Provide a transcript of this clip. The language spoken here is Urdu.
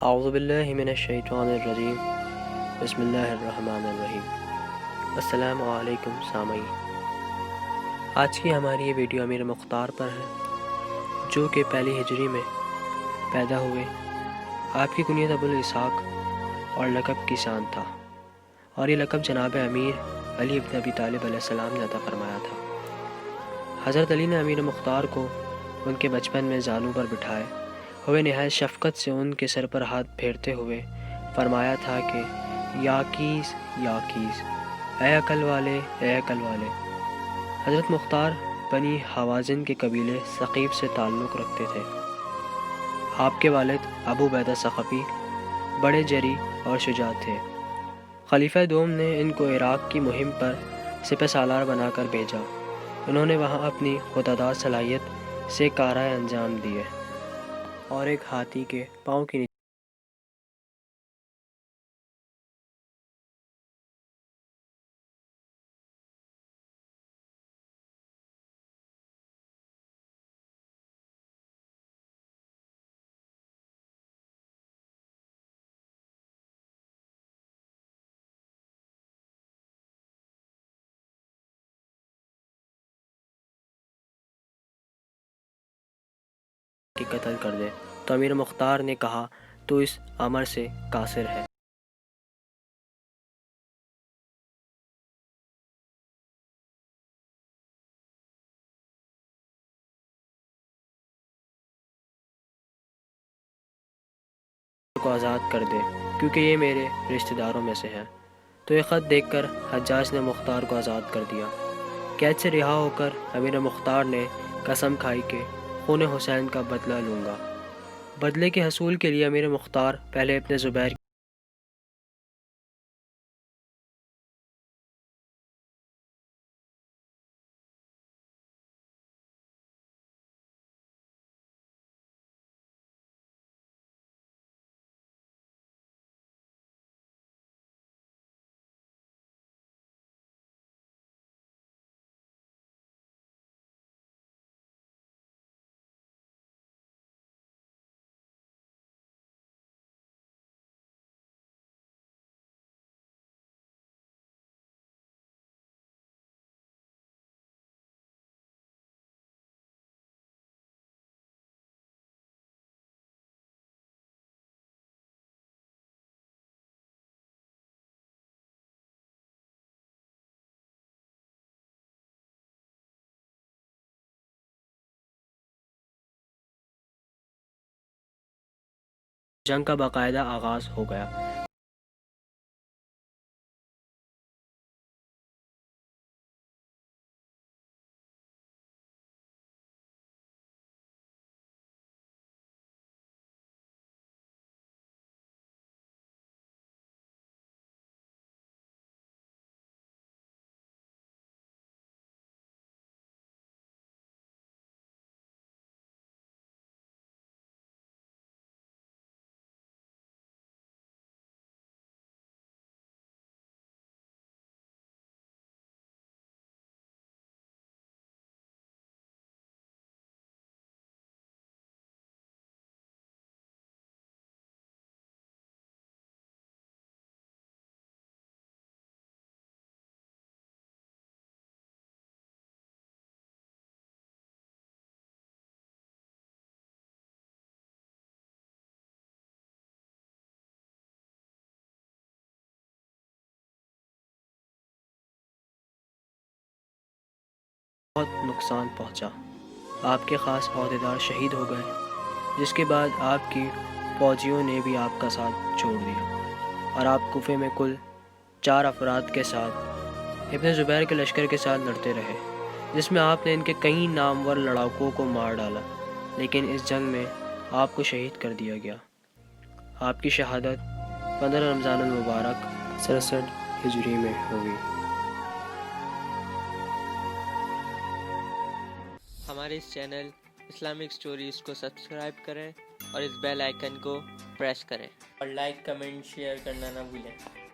اعوذ باللہ من الشیطان الرجیم بسم اللہ الرحمن الرحیم۔ السلام علیکم سامعین، آج کی ہماری یہ ویڈیو امیر مختار پر ہے، جو کہ پہلی ہجری میں پیدا ہوئے۔ آپ کی کنیت ابو الاسحاق اور لقب کسان تھا، اور یہ لقب جناب امیر علی ابن ابی طالب علیہ السلام نے عطا فرمایا تھا۔ حضرت علی نے امیر مختار کو ان کے بچپن میں زانو پر بٹھائے ہوئے نہایت شفقت سے ان کے سر پر ہاتھ پھیرتے ہوئے فرمایا تھا کہ یا کیس یا کیس، اے عقل والے اے عقل والے۔ حضرت مختار بنی حوازن کے قبیلے ثقیف سے تعلق رکھتے تھے۔ آپ کے والد ابو عبیدہ ثقفی بڑے جری اور شجاع تھے۔ خلیفہ دوم نے ان کو عراق کی مہم پر سپہ سالار بنا کر بھیجا۔ انہوں نے وہاں اپنی خوددار صلاحیت سے کارۂ انجام دیے اور ایک ہاتھی کے پاؤں کے نیچے کی قتل کر دے، تو امیر مختار نے کہا تو اس امر سے قاصر ہے۔ کو آزاد کر دے، کیونکہ یہ میرے رشتہ داروں میں سے ہیں۔ تو یہ خط دیکھ کر حجاج نے مختار کو آزاد کر دیا۔ قید سے رہا ہو کر امیر مختار نے قسم کھائی کہ خون حسین کا بدلہ لوں گا۔ بدلے کے حصول کے لیے امیر مختار پہلے اپنے زبیر جنگ کا باقاعدہ آغاز ہو گیا۔ بہت نقصان پہنچا۔ آپ کے خاص عہدیدار شہید ہو گئے، جس کے بعد آپ کی فوجیوں نے بھی آپ کا ساتھ چھوڑ دیا، اور آپ کوفے میں کل 4 افراد کے ساتھ ابن زبیر کے لشکر کے ساتھ لڑتے رہے، جس میں آپ نے ان کے کئی نامور لڑاکوؤں کو مار ڈالا، لیکن اس جنگ میں آپ کو شہید کر دیا گیا۔ آپ کی شہادت 15 رمضان المبارک 67 ہجری میں ہوئی۔ ہمارے اس چینل اسلامک سٹوریز کو سبسکرائب کریں اور اس بیل آئیکن کو پریس کریں، اور لائک کمنٹ شیئر کرنا نہ بھولیں۔